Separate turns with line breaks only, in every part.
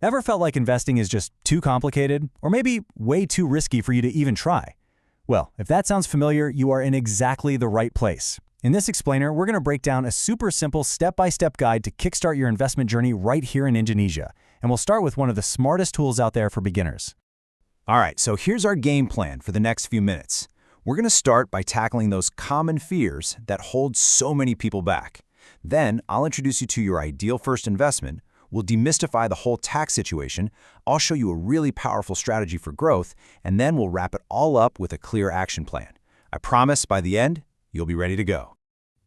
Ever felt like investing is just too complicated, or maybe way too risky for you to even try? Well, if that sounds familiar, you are in exactly the right place. In this explainer, we're going to break down a super simple step-by-step guide to kickstart your investment journey right here in Indonesia. And we'll start with one of the smartest tools out there for beginners.
All right, so here's our game plan for the next few minutes. We're going to start by tackling those common fears that hold so many people back. Then I'll introduce you to your ideal first investment. We'll demystify the whole tax situation. I'll show you a really powerful strategy for growth, and then we'll wrap it all up with a clear action plan. I promise by the end, you'll be ready to go.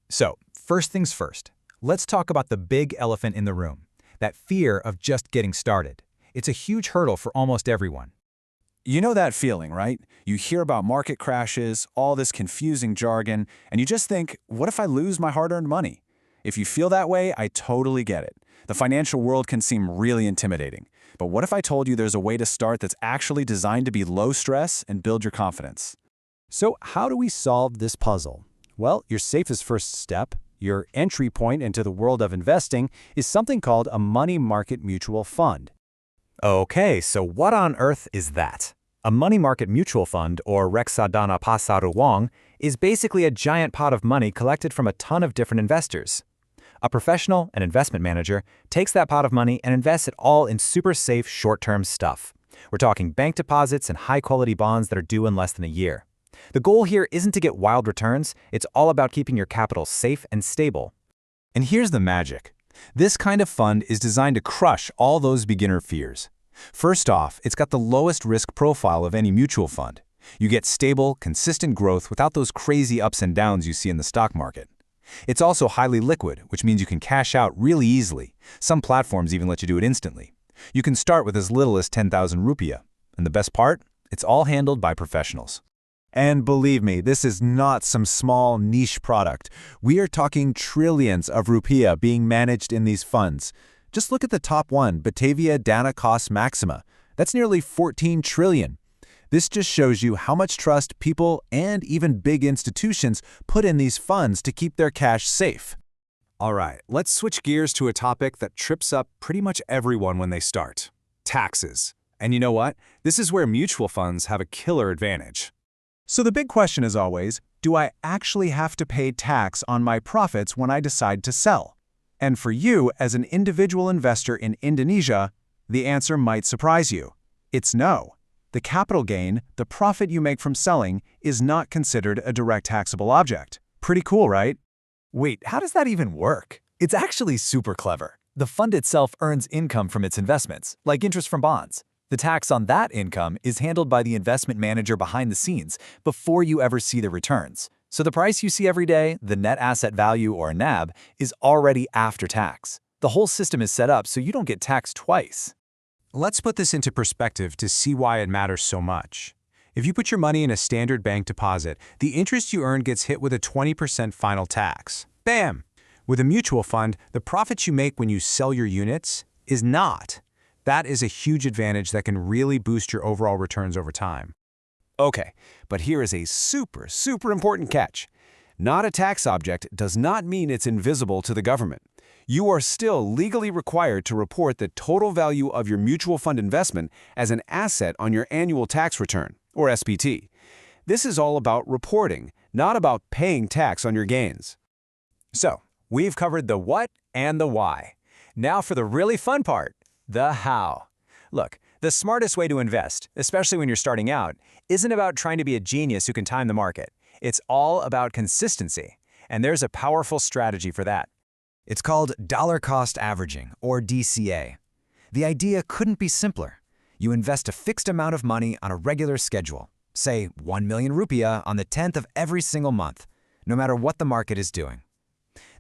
So, first things first, let's talk about the big elephant in the room, that fear of just getting started. It's a huge hurdle for almost everyone.
You know that feeling, right? You hear about market crashes, all this confusing jargon, and you just think, what if I lose my hard-earned money? If you feel that way, I totally get it. The financial world can seem really intimidating. But what if I told you there's a way to start that's actually designed to be low stress and build your confidence?
So how do we solve this puzzle? Well, your safest first step, your entry point into the world of investing, is something called a money market mutual fund.
Okay, so what on earth is that? A money market mutual fund, or Reksa Dana Pasar Uang, is basically a giant pot of money collected from a ton of different investors. A professional, an investment manager, takes that pot of money and invests it all in super safe short-term stuff. We're talking bank deposits and high-quality bonds that are due in less than a year. The goal here isn't to get wild returns, it's all about keeping your capital safe and stable.
And here's the magic. This kind of fund is designed to crush all those beginner fears. First off, it's got the lowest risk profile of any mutual fund. You get stable, consistent growth without those crazy ups and downs you see in the stock market. It's also highly liquid, which means you can cash out really easily. Some platforms even let you do it instantly. You can start with as little as 10,000 rupiah. And the best part? It's all handled by professionals.
And believe me, this is not some small niche product. We are talking trillions of rupiah being managed in these funds. Just look at the top one, Batavia Dana Cost Maxima. That's nearly 14 trillion. This just shows you how much trust people and even big institutions put in these funds to keep their cash safe.
All right, let's switch gears to a topic that trips up pretty much everyone when they start: taxes. And you know what? This is where mutual funds have a killer advantage.
So the big question is always, do I actually have to pay tax on my profits when I decide to sell? And for you, as an individual investor in Indonesia, the answer might surprise you. It's no. The capital gain, the profit you make from selling, is not considered a direct taxable object. Pretty cool, right?
Wait, how does that even work? It's actually super clever. The fund itself earns income from its investments, like interest from bonds. The tax on that income is handled by the investment manager behind the scenes before you ever see the returns. So the price you see every day, the net asset value or NAV, is already after tax. The whole system is set up so you don't get taxed twice.
Let's put this into perspective to see why it matters so much. If you put your money in a standard bank deposit, the interest you earn gets hit with a 20% final tax. Bam! With a mutual fund, the profits you make when you sell your units is not. That is a huge advantage that can really boost your overall returns over time.
Okay, but here is a super important catch. Not a tax object does not mean it's invisible to the government. You are still legally required to report the total value of your mutual fund investment as an asset on your annual tax return, or SPT. This is all about reporting, not about paying tax on your gains.
So, we've covered the what and the why. Now for the really fun part, the how. Look, the smartest way to invest, especially when you're starting out, isn't about trying to be a genius who can time the market. It's all about consistency, and there's a powerful strategy for that.
It's called dollar cost averaging, or DCA. The idea couldn't be simpler. You invest a fixed amount of money on a regular schedule, say 1 million rupiah on the 10th of every single month, no matter what the market is doing.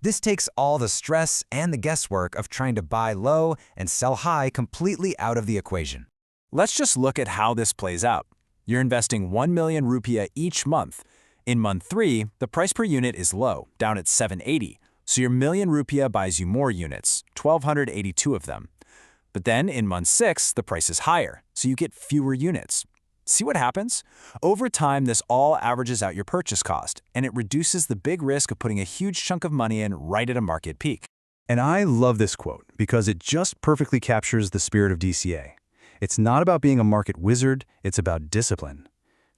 This takes all the stress and the guesswork of trying to buy low and sell high completely out of the equation.
Let's just look at how this plays out. You're investing 1 million rupiah each month. In month 3, the price per unit is low, down at 780. So your million rupiah buys you more units, 1,282 of them. But then in month 6, the price is higher, so you get fewer units. See what happens? Over time, this all averages out your purchase cost, and it reduces the big risk of putting a huge chunk of money in right at a market peak.
And I love this quote because it just perfectly captures the spirit of DCA. It's not about being a market wizard, it's about discipline.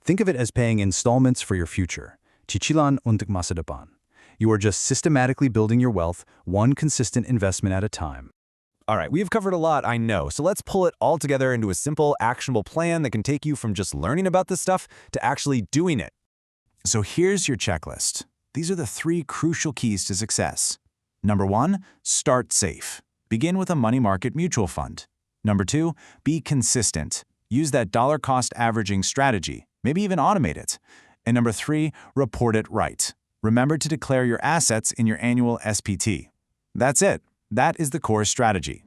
Think of it as paying installments for your future. Cicilan untuk masa depan. You are just systematically building your wealth, one consistent investment at a time.
All right, we've covered a lot, I know, so let's pull it all together into a simple, actionable plan that can take you from just learning about this stuff to actually doing it.
So here's your checklist. These are the 3 crucial keys to success. Number 1, start safe. Begin with a money market mutual fund. Number 2, be consistent. Use that dollar-cost averaging strategy, maybe even automate it. And number 3, report it right. Remember to declare your assets in your annual SPT. That's it. That is the core strategy.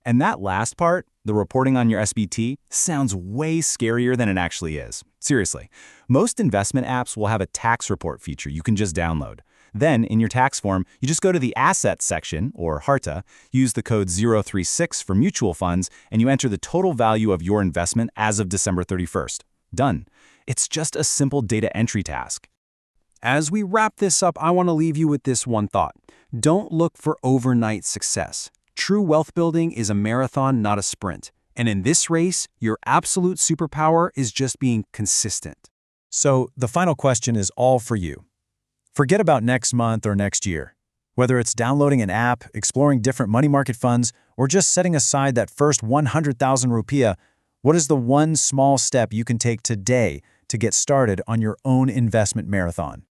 And that last part, the reporting on your SBT, sounds way scarier than it actually is. Seriously, most investment apps will have a tax report feature you can just download. Then, in your tax form, you just go to the Assets section, or HARTA, use the code 036 for mutual funds, and you enter the total value of your investment as of December 31st. Done. It's just a simple data entry task.
As we wrap this up, I want to leave you with this one thought. Don't look for overnight success. True wealth building is a marathon, not a sprint. And in this race, your absolute superpower is just being consistent. So, the final question is all for you. Forget about next month or next year. Whether it's downloading an app, exploring different money market funds, or just setting aside that first 100,000 rupiah, what is the one small step you can take today to get started on your own investment marathon?